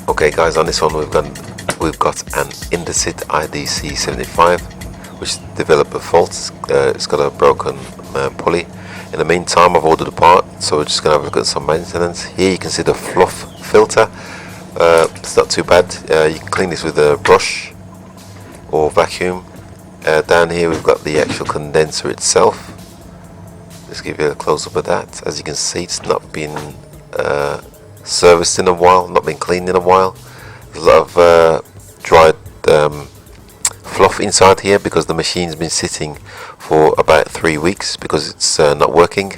Okay guys, on this one we've got an Indesit IDC 75, which developer fault. It's got a broken pulley. In the meantime, I've ordered a part, so we're just going to have a look at some maintenance. Here you can see the fluff filter. It's not too bad. You can clean this with a brush or vacuum. Down here we've got the actual condenser itself. Let's give you a close-up of that. As you can see, it's not been serviced in a while, not been cleaned in a while. There's a lot of dried fluff inside here because the machine's been sitting for about 3 weeks because it's not working.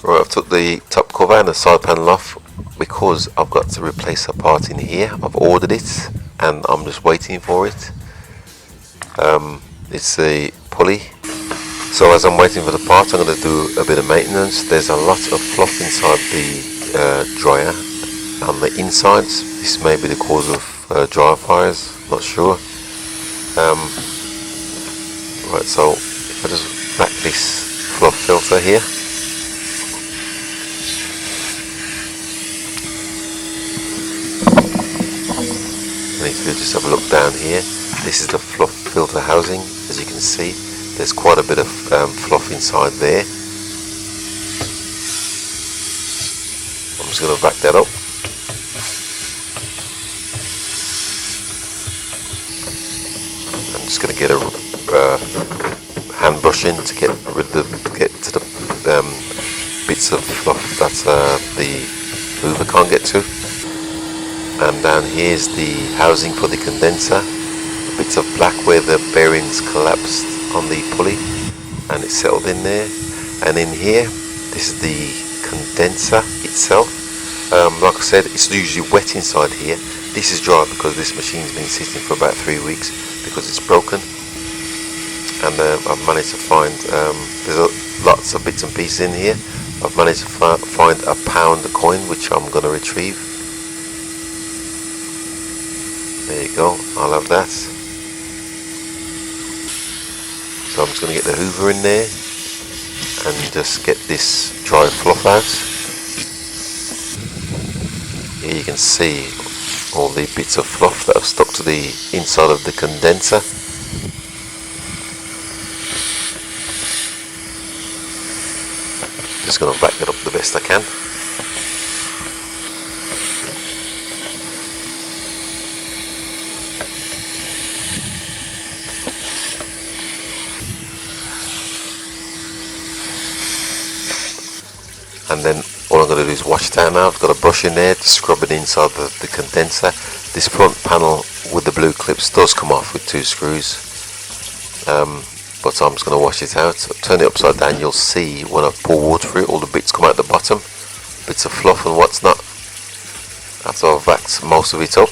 Right, I've took the top cover and the side panel off because I've got to replace a part in here. I've ordered it and I'm just waiting for it. It's a pulley. So as I'm waiting for the part, I'm going to do a bit of maintenance. There's a lot of fluff inside the dryer on the insides. This may be the cause of dryer fires, not sure. Right, so if I just back this fluff filter here. If you just have a look down here, this is the fluff filter housing. As you can see, there's quite a bit of fluff inside there. I'm just going to back that up. I'm just going to get a hand brush in to get to the bits of fluff that the hoover can't get to. And down here is the housing for the condenser, bits of black where the bearings collapsed on the pulley and it's settled in there. And in here, this is the condenser itself. Like I said, it's usually wet inside here. This is dry because this machine's been sitting for about 3 weeks because it's broken. And I've managed to find, there's lots of bits and pieces in here. I've managed to find a pound coin which I'm going to retrieve. There you go, I'll have that. So I'm just going to get the hoover in there and just get this dry fluff out. Here you can see all the bits of fluff that have stuck to the inside of the condenser. Just going to back it up the best I can. And then all I'm going to do is wash it out now. I've got a brush in there to scrub it inside the condenser. This front panel with the blue clips does come off with 2 screws, but I'm just going to wash it out. Turn it upside down, you'll see when I pour water through it, all the bits come out the bottom, bits of fluff and what's not, after I've vaxed most of it up.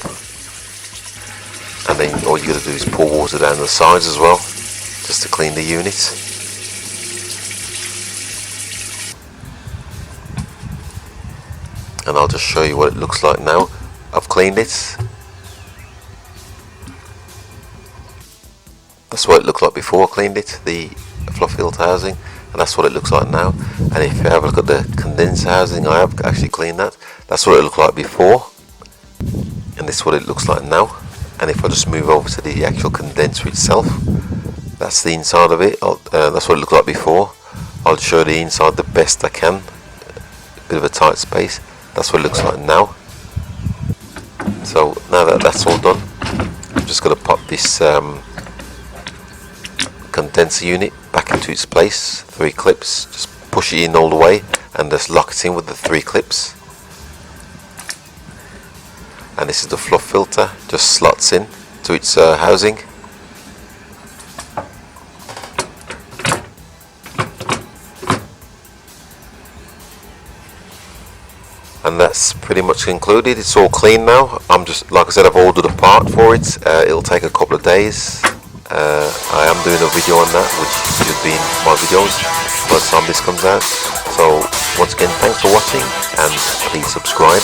And then all you got to do is pour water down the sides as well, just to clean the unit. And I'll just show you what it looks like now. I've cleaned it. That's what it looked like before I cleaned it, the fluff filter housing, and that's what it looks like now. And if you have a look at the condenser housing, I have actually cleaned that. That's what it looked like before, and this is what it looks like now. And if I just move over to the actual condenser itself, that's the inside of it. That's what it looked like before. I'll show the inside the best I can. A bit of a tight space. That's what it looks like now. So now that that's all done, I'm just going to pop this condenser unit back into its place. 3 clips, just push it in all the way and just lock it in with the 3 clips. And this is the fluff filter, just slots in to its housing. And that's pretty much concluded. It's all clean now. I'm just, like I said, I've ordered a part for it. It'll take a couple of days. I am doing a video on that, which should be in my videos by the time this comes out. So once again, thanks for watching, and please subscribe.